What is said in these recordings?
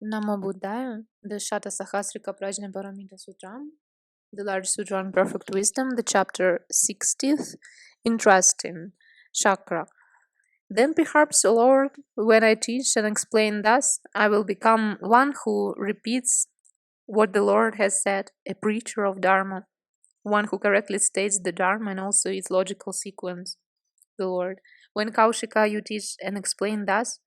Namo Buddhaya, the Satasahasrika Prajnaparamita Sutram, the large sutra on perfect wisdom, the chapter 60th, Entrusting, Śakra. Then perhaps, O Lord, when I teach and explain thus, I will become one who repeats what the Lord has said, a preacher of Dharma, one who correctly states the Dharma and also its logical sequence, the Lord. When Kauśika you teach and explain thus,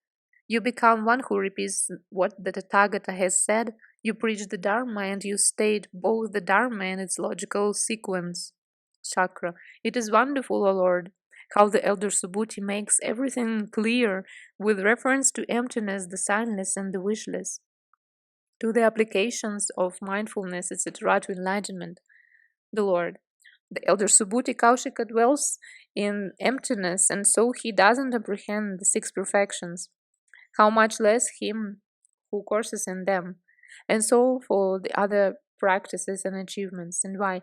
you become one who repeats what the Tathagata has said, you preach the Dharma and you state both the Dharma and its logical sequence. Śakra. It is wonderful, O Lord, how the Elder Subhuti makes everything clear with reference to emptiness, the Signless, and the Wishless, to the applications of mindfulness, etc., to enlightenment. The Lord. The Elder Subhuti Kauśika dwells in emptiness, and so he doesn't apprehend the six perfections. How much less him who courses in them, and so for the other practices and achievements. And why?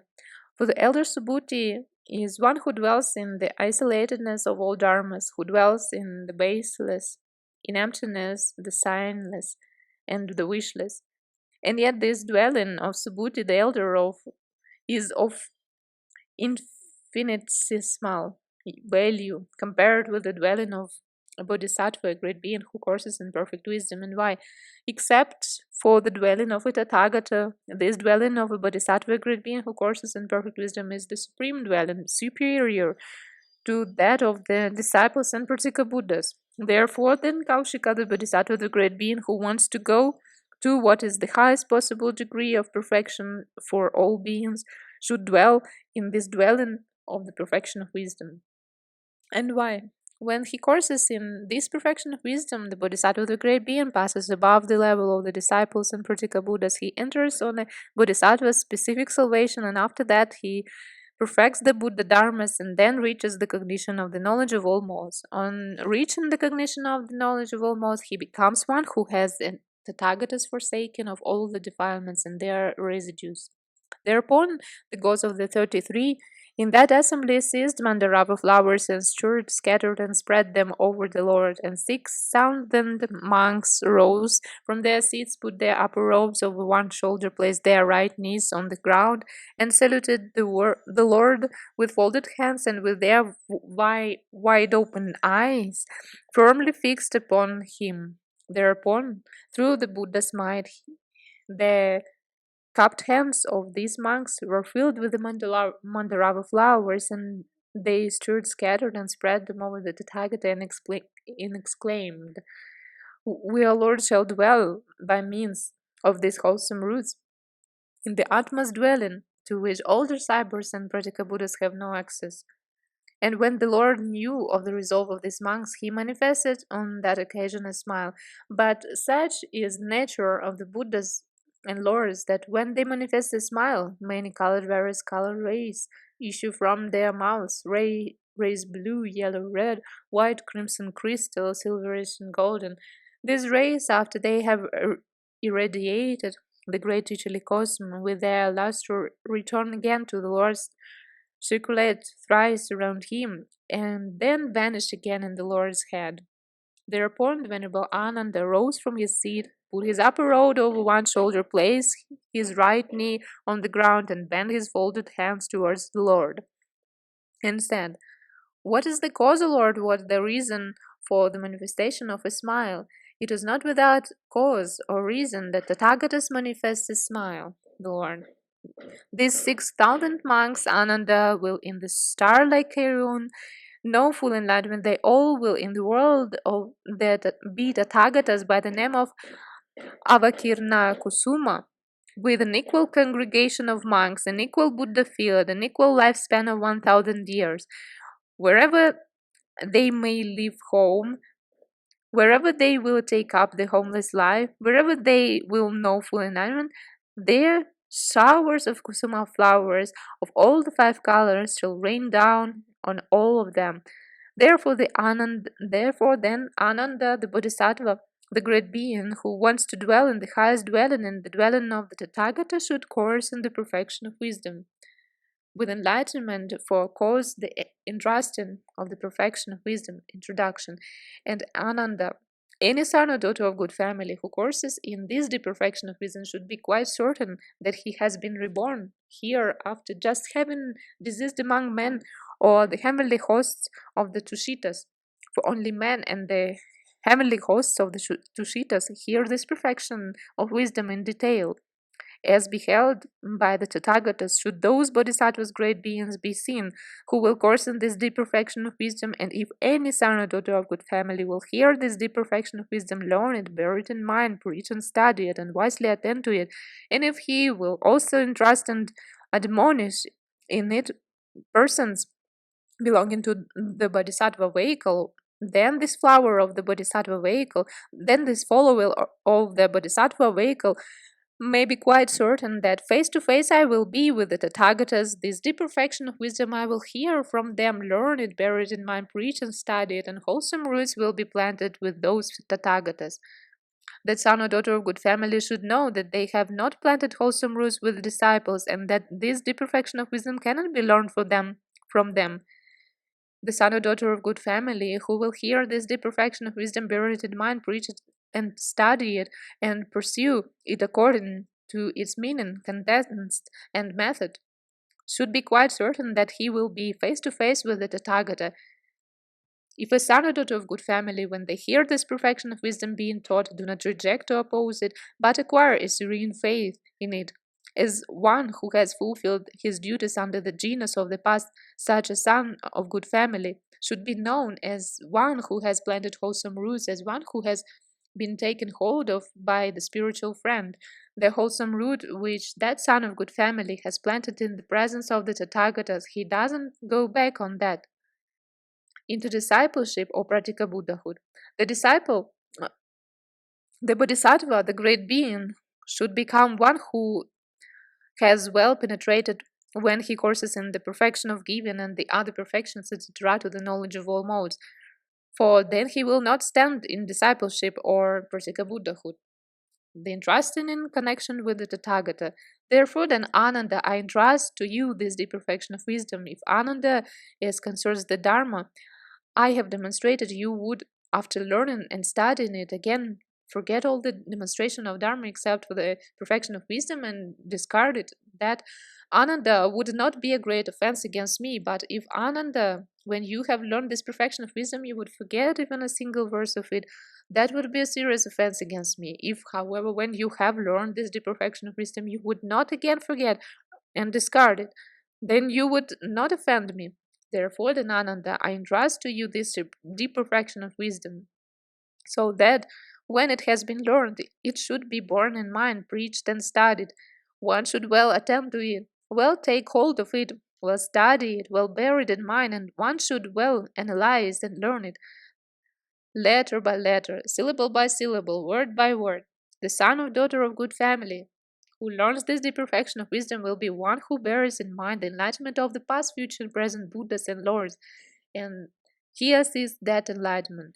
For the Elder Subhuti is one who dwells in the isolatedness of all dharmas, who dwells in the baseless, in emptiness, the signless, and the wishless. And yet this dwelling of Subhuti the Elder is of infinitesimal value compared with the dwelling of a Bodhisattva, a great being who courses in perfect wisdom. And why? Except for the dwelling of a Tathagata, this dwelling of a Bodhisattva, a great being who courses in perfect wisdom, is the supreme dwelling, superior to that of the disciples and Pratyekabuddhas. Therefore, then, Kauśika, the Bodhisattva, the great being who wants to go to what is the highest possible degree of perfection for all beings, should dwell in this dwelling of the perfection of wisdom. And why? When he courses in this perfection of wisdom, the Bodhisattva, the great being, passes above the level of the disciples and Pratyekabuddhas. He enters on a Bodhisattva's specific salvation, and after that he perfects the Buddha dharmas and then reaches the cognition of the knowledge of all modes. On reaching the cognition of the knowledge of all modes, he becomes one who has the Tathagatas forsaken of all the defilements and their residues. Thereupon, the gods of the 33 in that assembly seized mandarava flowers and stirred, scattered, and spread them over the Lord. And 6,000 monks rose from their seats, put their upper robes over one shoulder, placed their right knees on the ground, and saluted the Lord with folded hands and with their wide-open eyes firmly fixed upon him. Thereupon, through the Buddha's might, the cupped hands of these monks were filled with the mandarava flowers, and they stirred, scattered, and spread them over the Tathagata and exclaimed, "We, O Lord, shall dwell by means of these wholesome roots in the Atma's dwelling, to which all disciples and Pratyekabuddhas have no access." And when the Lord knew of the resolve of these monks, he manifested on that occasion a smile. But such is the nature of the Buddhas and lords that when they manifest a smile, many various colored rays issue from their mouths, rays blue, yellow, red, white, crimson, crystal, silverish, and golden. These rays, after they have irradiated the great teacherly cosmos with their luster, return again to the Lord's, circulate thrice around him, and then vanish again in the Lord's head. Thereupon the Venerable Ananda rose from his seat, put his upper robe over one shoulder, placed his right knee on the ground, and bent his folded hands towards the Lord, and said, "What is the cause, O Lord? What is the reason for the manifestation of a smile? It is not without cause or reason that the Tathagatas manifest a smile, the Lord. These 6,000 monks, Ananda, will in the star-like Karun know full enlightenment. They all will in the world of that be Tathagatas by the name of Avakirna Kusuma, with an equal congregation of monks, an equal Buddha field, an equal lifespan of 1,000 years. Wherever they may leave home, wherever they will take up the homeless life, wherever they will know full enlightenment, there showers of kusuma flowers of all the 5 colors shall rain down on all of them. Therefore then Ananda, the Bodhisattva, the great being who wants to dwell in the highest dwelling, in the dwelling of the Tathagata, should course in the perfection of wisdom, with enlightenment for cause the entrusting of the perfection of wisdom, introduction. And Ananda, Any son or daughter of good family who courses in this deep perfection of wisdom should be quite certain that he has been reborn here after just having diseased among men or the heavenly hosts of the Tushitas. For only men and the heavenly hosts of the Tushitas hear this perfection of wisdom in detail. As beheld by the Tathagatas, should those Bodhisattvas, great beings, be seen, who will course in this deep perfection of wisdom, and if any son or daughter of good family will hear this deep perfection of wisdom, learn it, bear it in mind, preach and study it, and wisely attend to it, and if he will also entrust and admonish in it persons belonging to the Bodhisattva vehicle, then this flower of the Bodhisattva vehicle, then this follower of the Bodhisattva vehicle, may be quite certain that face to face I will be with the Tathagatas. This deep perfection of wisdom I will hear from them, learn it, bear it in mind, preach and study it, and wholesome roots will be planted with those Tathagatas. That son or daughter of good family should know that they have not planted wholesome roots with the disciples, and that this deep perfection of wisdom cannot be learned from them. The son or daughter of good family who will hear this deep perfection of wisdom, bear it in mind, preach it, and study it, and pursue it according to its meaning, contents, and method, should be quite certain that he will be face to face with the Tathagata. If a son or daughter of good family, when they hear this perfection of wisdom being taught, do not reject or oppose it, but acquire a serene faith in it, as one who has fulfilled his duties under the genius of the past, such a son of good family should be known as one who has planted wholesome roots, as one who has been taken hold of by the spiritual friend. The wholesome root which that son of good family has planted in the presence of the Tathagatas, he doesn't go back on that into discipleship or Pratyekabuddhahood. The disciple, the Bodhisattva, the great being, should become one who has well penetrated when he courses in the perfection of giving and the other perfections, etc., to the knowledge of all modes. For then he will not stand in discipleship or Pratyekabuddhahood, the entrusting in connection with the Tathagata. Therefore, then, Ananda, I entrust to you this deep perfection of wisdom. If Ananda is concerns the Dharma, I have demonstrated, you would, after learning and studying it again, forget all the demonstration of Dharma except for the perfection of wisdom and discard it. That Ananda would not be a great offense against me, but if Ananda, when you have learned this perfection of wisdom, you would forget even a single verse of it, that would be a serious offense against me. If, however, when you have learned this deep perfection of wisdom, you would not again forget and discard it, then you would not offend me. Therefore, then, Ananda, I entrust to you this deep perfection of wisdom, so that when it has been learned, it should be borne in mind, preached, and studied. One should well attend to it, well take hold of it, well study it, well bear it in mind, and one should well analyze and learn it, letter by letter, syllable by syllable, word by word. The son or daughter of good family who learns this deep perfection of wisdom will be one who bears in mind the enlightenment of the past, future, and present Buddhas and Lords, and he assists that enlightenment.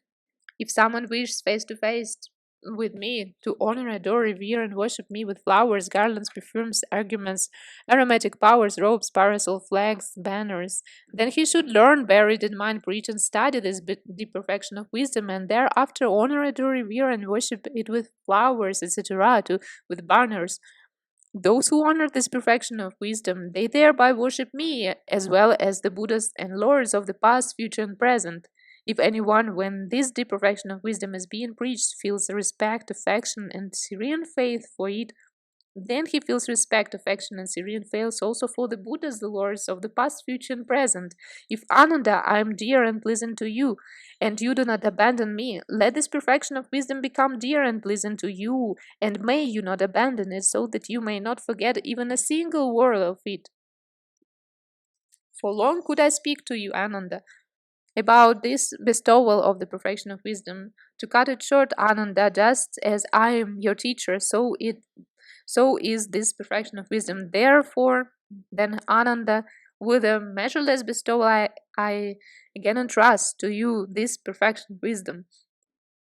If someone wishes face to face with me to honor, adore, revere, and worship me with flowers, garlands, perfumes, arguments, aromatic powers, robes, parasol, flags, banners, then he should learn, bear it in mind, preach, and study this deep perfection of wisdom, and thereafter honor, adore, revere, and worship it with flowers, etc., with banners. Those who honor this perfection of wisdom, they thereby worship me, as well as the Buddhas and Lords of the past, future, and present. If anyone, when this deep perfection of wisdom is being preached, feels respect, affection, and serene faith for it, then he feels respect, affection, and serene faith also for the Buddhas, the Lords of the past, future, and present. If Ananda, I am dear and pleasant to you, and you do not abandon me, let this perfection of wisdom become dear and pleasant to you, and may you not abandon it, so that you may not forget even a single word of it. For long could I speak to you, Ananda, about this bestowal of the perfection of wisdom. To cut it short, Ananda, just as I am your teacher, so is this perfection of wisdom. Therefore, then, Ananda, with a measureless bestowal, I again entrust to you this perfection of wisdom.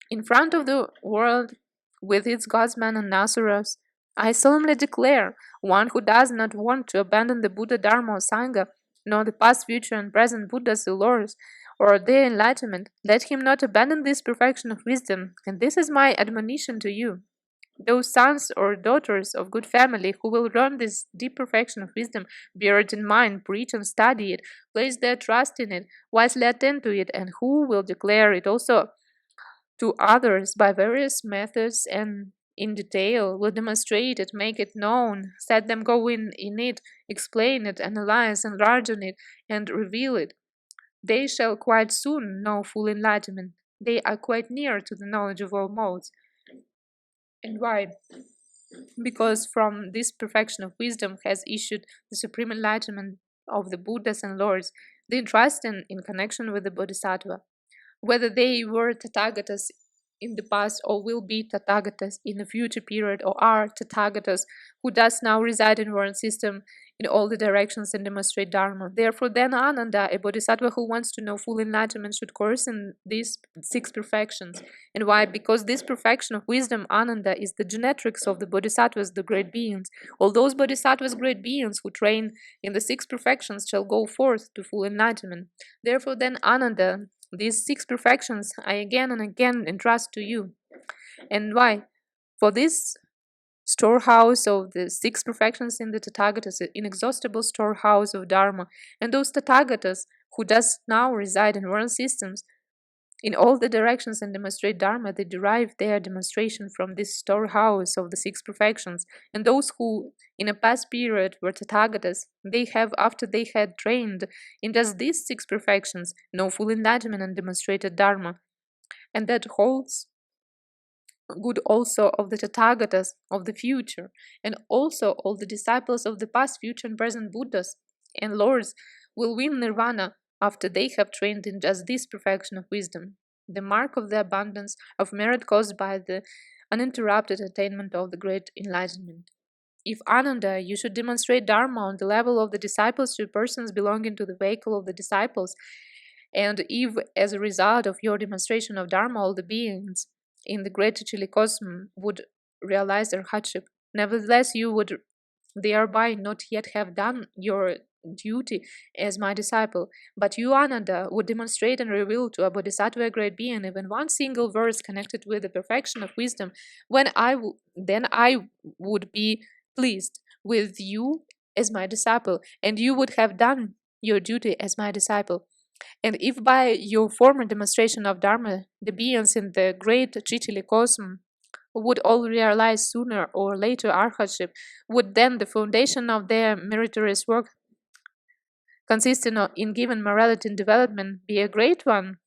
In front of the world, with its godsmen and asuras, I solemnly declare, one who does not want to abandon the Buddha, Dharma, or Sangha, nor the past, future, and present Buddhas, the Lords, or their enlightenment, let him not abandon this perfection of wisdom, and this is my admonition to you. Those sons or daughters of good family who will learn this deep perfection of wisdom, bear it in mind, preach and study it, place their trust in it, wisely attend to it, and who will declare it also to others by various methods and in detail, will demonstrate it, make it known, set them go in it, explain it, analyze, enlarge on it, and reveal it. They shall quite soon know full enlightenment. They are quite near to the knowledge of all modes. And why? Because from this perfection of wisdom has issued the supreme enlightenment of the Buddhas and Lords, the entrusting in connection with the Bodhisattva. Whether they were Tathagatas in the past or will be Tathagatas in the future period or are Tathagatas who does now reside in world system in all the directions and demonstrate Dharma. Therefore, then Ananda, a Bodhisattva who wants to know full enlightenment, should course in these 6 perfections. And why? Because this perfection of wisdom, Ananda, is the genetics of the Bodhisattvas, the great beings. All those Bodhisattvas, great beings, who train in the 6 perfections shall go forth to full enlightenment. Therefore, then Ananda, these 6 perfections I again and again entrust to you. And why? For this storehouse of the 6 perfections in the Tathagatas, an inexhaustible storehouse of Dharma, and those Tathagatas who does now reside in world systems in all the directions and demonstrate Dharma, they derive their demonstration from this storehouse of the 6 perfections. And those who in a past period were Tathagatas, they have, after they had trained in just these 6 perfections, know full enlightenment and demonstrated Dharma. And that holds good also of the Tathagatas of the future, and also all the disciples of the past, future, and present Buddhas and Lords will win nirvana after they have trained in just this perfection of wisdom, the mark of the abundance of merit caused by the uninterrupted attainment of the great enlightenment. If Ananda, you should demonstrate Dharma on the level of the disciples to persons belonging to the vehicle of the disciples, and if, as a result of your demonstration of Dharma, all the beings in the great Chilicosm would realize their hardship, nevertheless you would thereby not yet have done your duty as my disciple, but you, Ananda, would demonstrate and reveal to a Bodhisattva, a great being, even one single verse connected with the perfection of wisdom, then I would be pleased with you as my disciple, and you would have done your duty as my disciple. And if by your former demonstration of Dharma, the beings in the great Chichilikosm would all realize sooner or later arhatship, would then the foundation of their meritorious work, consisting in given morality and development, be a great one?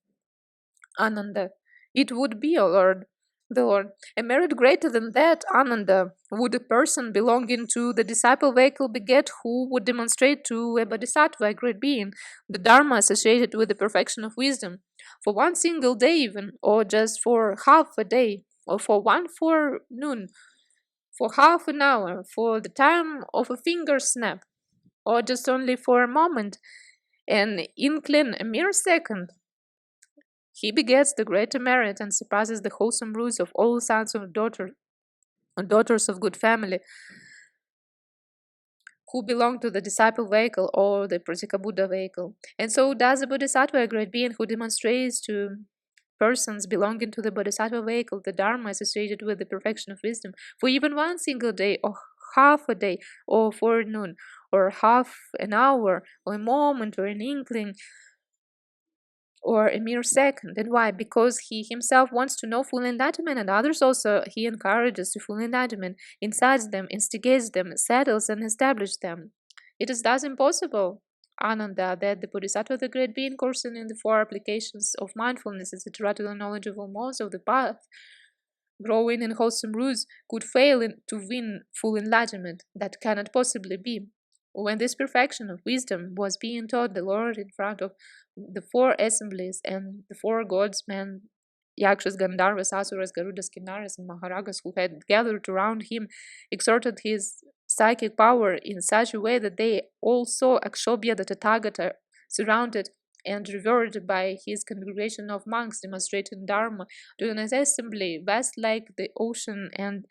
Ananda. It would be, O Lord. The Lord. A merit greater than that, Ananda, would a person belonging to the disciple vehicle beget who would demonstrate to a Bodhisattva, a great being, the Dharma associated with the perfection of wisdom, for one single day even, or just for half a day, or for one forenoon, for half an hour, for the time of a finger snap, or just only for a moment, an inkling, a mere second. He begets the greater merit and surpasses the wholesome roots of all sons of daughters of good family who belong to the disciple vehicle or the Pratyekabuddha vehicle. And so does the Bodhisattva, a great being who demonstrates to persons belonging to the Bodhisattva vehicle the Dharma associated with the perfection of wisdom for even one single day, or half a day, or forenoon, or half an hour, or a moment, or an inkling, or a mere second. And why? Because he himself wants to know full enlightenment, and others also he encourages to full enlightenment, incites them, instigates them, settles and establishes them. It is thus impossible, Ananda, that the Bodhisattva, the great being, coursing in the 4 applications of mindfulness, etc., to the knowledge of all modes of the path, growing in wholesome roots, could fail to win full enlightenment. That cannot possibly be. When this perfection of wisdom was being taught, the Lord, in front of the 4 assemblies and the 4 gods, men, Yakshas, Gandharvas, Asuras, Garudas, Kinnaras, and Maharagas, who had gathered around him, exerted his psychic power in such a way that they all saw Akshobhya the Tathagata surrounded and revered by his congregation of monks demonstrating Dharma to an assembly vast like the ocean and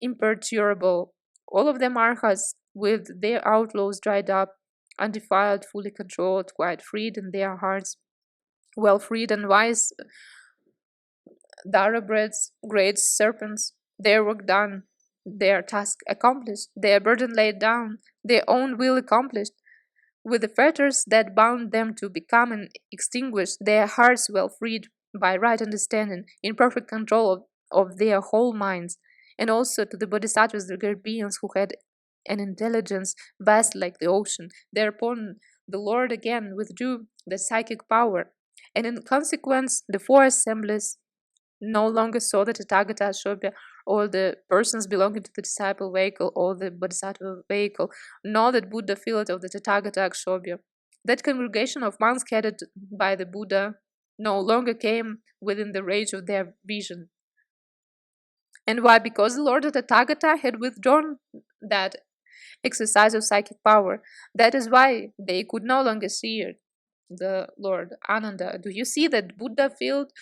imperturbable. All of them arhats, with their outlaws dried up, undefiled, fully controlled, quite freed in their hearts, well-freed and wise thoroughbreds, great serpents, their work done, their task accomplished, their burden laid down, their own will accomplished, with the fetters that bound them to become and extinguish, their hearts well freed by right understanding, in perfect control of their whole minds, and also to the Bodhisattvas, the great beings who had an intelligence vast like the ocean. Thereupon the Lord again withdrew the psychic power, and in consequence the four assemblies no longer saw the Tathagata Ashobya or the persons belonging to the disciple vehicle or the Bodhisattva vehicle, nor that Buddha field of the Tathagata Akshobhya. That congregation of monks headed by the Buddha no longer came within the range of their vision. And why? Because the Lord of the Tathagata had withdrawn that exercise of psychic power. That is why they could no longer see it. The Lord Ananda. Do you see that Buddha field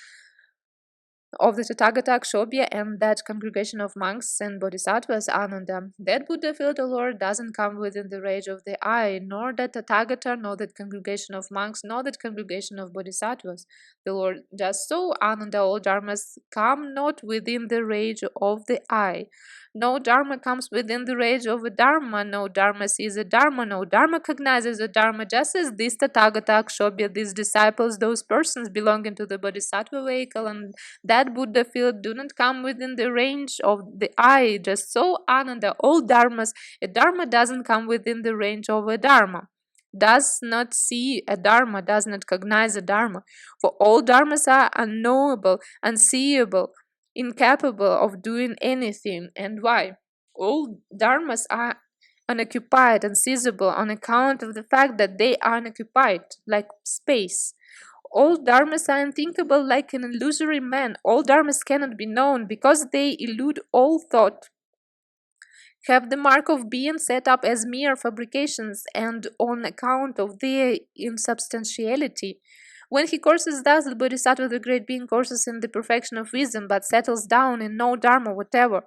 of the Tathagata Akshobhya and that congregation of monks and bodhisattvas Ananda? That Buddha field, O Lord, doesn't come within the range of the eye, nor that Tathagata, nor that congregation of monks, nor that congregation of bodhisattvas. The Lord, just so Ananda, all dharmas come not within the range of the eye. No dharma comes within the range of a dharma. No dharma sees a dharma. No dharma cognizes a dharma. Just as this Tathagata Akshobhya, these disciples, those persons belonging to the bodhisattva vehicle and that Buddha field do not come within the range of the eye. Just so Ananda, all dharmas, a dharma doesn't come within the range of a dharma. Does not see a dharma, does not cognize a dharma. For all dharmas are unknowable, unseeable, incapable of doing anything. And why? All dharmas are unoccupied, unseizable on account of the fact that they are unoccupied, like space. All dharmas are unthinkable like an illusory man. All dharmas cannot be known because they elude all thought, have the mark of being set up as mere fabrications, and on account of their insubstantiality. When he courses thus, the Bodhisattva, the great being, courses in the perfection of wisdom, but settles down in no dharma whatever.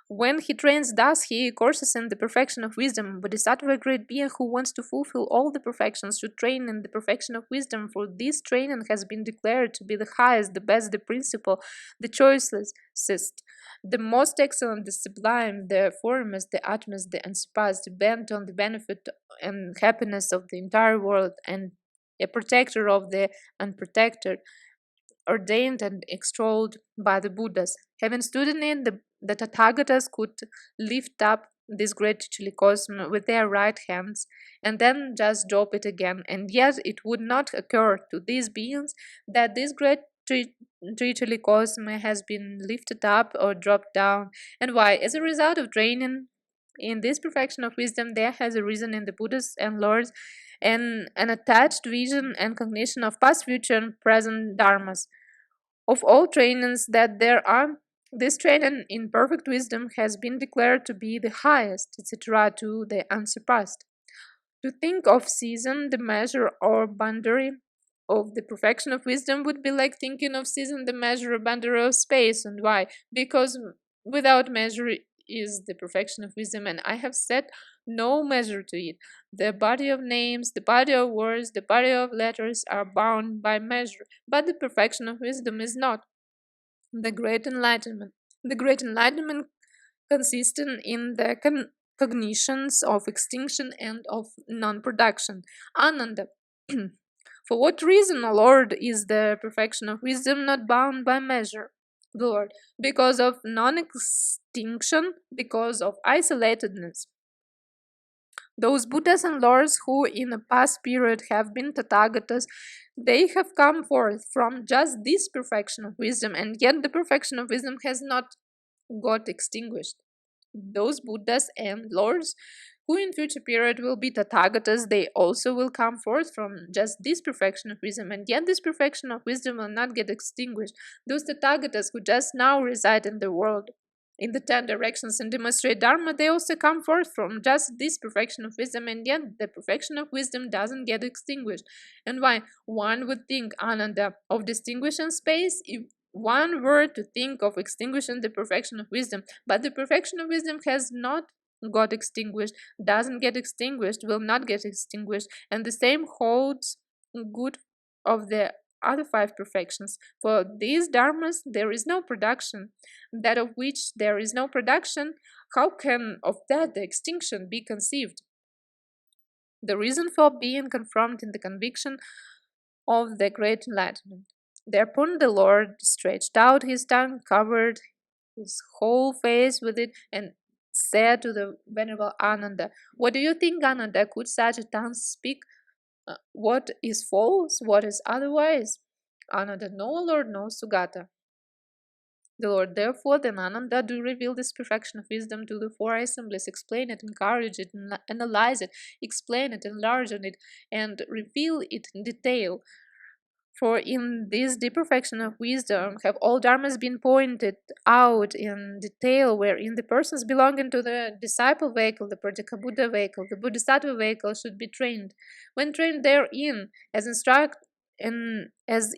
When he trains thus, he courses in the perfection of wisdom. Bodhisattva, a great being who wants to fulfill all the perfections, should train in the perfection of wisdom, for this training has been declared to be the highest, the best, the principal, the choicest, the most excellent, the sublime, the foremost, the utmost, the unsurpassed, bent on the benefit and happiness of the entire world, and a protector of the unprotected, ordained and extolled by the Buddhas. Having stood in it, the Tathagatas could lift up this great Chichili with their right hands and then just drop it again. And yet it would not occur to these beings that this great Chichili has been lifted up or dropped down. And why? As a result of training in this perfection of wisdom, there has arisen in the Buddhas and Lords an attached vision and cognition of past, future, and present dharmas. Of all trainings that there are, this training in perfect wisdom has been declared to be the highest, etc., to the unsurpassed. To think of season, the measure or boundary of the perfection of wisdom would be like thinking of season, the measure or boundary of space. And why? Because without measure is the perfection of wisdom, and I have set no measure to it. The body of names, the body of words, the body of letters are bound by measure, but the perfection of wisdom is not. The great enlightenment consisting in the cognitions of extinction and of non-production. Ananda. For what reason, O Lord, is the perfection of wisdom not bound by measure? Lord, because of non-extinction, because of isolatedness. Those Buddhas and Lords who in a past period have been Tathagatas, they have come forth from just this perfection of wisdom, and yet the perfection of wisdom has not got extinguished. Those Buddhas and Lords who in future period will be Tathagatas, they also will come forth from just this perfection of wisdom, and yet this perfection of wisdom will not get extinguished. Those Tathagatas who just now reside in the world, in the 10 directions and demonstrate Dharma, they also come forth from just this perfection of wisdom, and yet the perfection of wisdom doesn't get extinguished. And why? One would think, Ananda, of distinguishing space if one were to think of extinguishing the perfection of wisdom, but the perfection of wisdom has not got extinguished, doesn't get extinguished, will not get extinguished, and the same holds good of the other 5 perfections. For these dharmas there is no production. That of which there is no production, how can of that the extinction be conceived? The reason for being confirmed in the conviction of the great enlightenment. Thereupon the Lord stretched out his tongue, covered his whole face with it, and said to the Venerable Ananda, "What do you think, Ananda? Could such a tongue speak what is false, what is otherwise?" Ananda, "No, Lord, no, Sugata." The Lord, therefore, then Ananda, do reveal this perfection of wisdom to the 4 assemblies, explain it, encourage it, analyze it, explain it, enlarge on it, and reveal it in detail. For in this deep perfection of wisdom have all dharmas been pointed out in detail, wherein the persons belonging to the disciple vehicle, the Pratyekabuddha vehicle, the Bodhisattva vehicle should be trained. When trained therein, as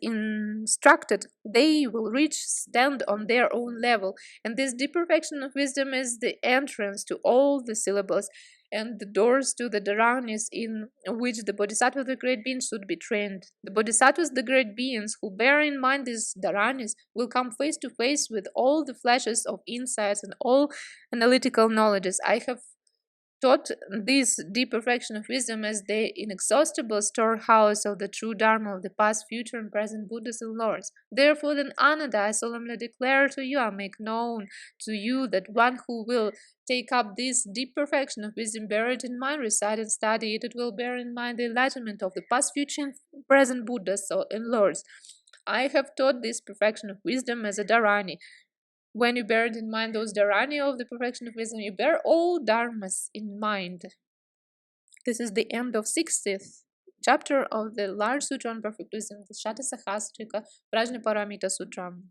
instructed, they will stand on their own level. And this deep perfection of wisdom is the entrance to all the syllables and the doors to the dharanis in which the Bodhisattva, the great beings, should be trained. The Bodhisattvas, the great beings, who bear in mind these dharanis, will come face to face with all the flashes of insights and all analytical knowledges. I have taught this deep perfection of wisdom as the inexhaustible storehouse of the true Dharma of the past, future, and present Buddhas and Lords. Therefore, then, Ananda, I solemnly declare to you, I make known to you that one who will take up this deep perfection of wisdom, bear it in mind, recite and study it, it will bear in mind the enlightenment of the past, future, and present Buddhas and Lords. I have taught this perfection of wisdom as a dharani. When you bear it in mind, those dharani of the perfection of wisdom, you bear all dharmas in mind. This is the end of 60th chapter of the large sutra on perfect wisdom, the Satasahasrika Prajnaparamita Sutram.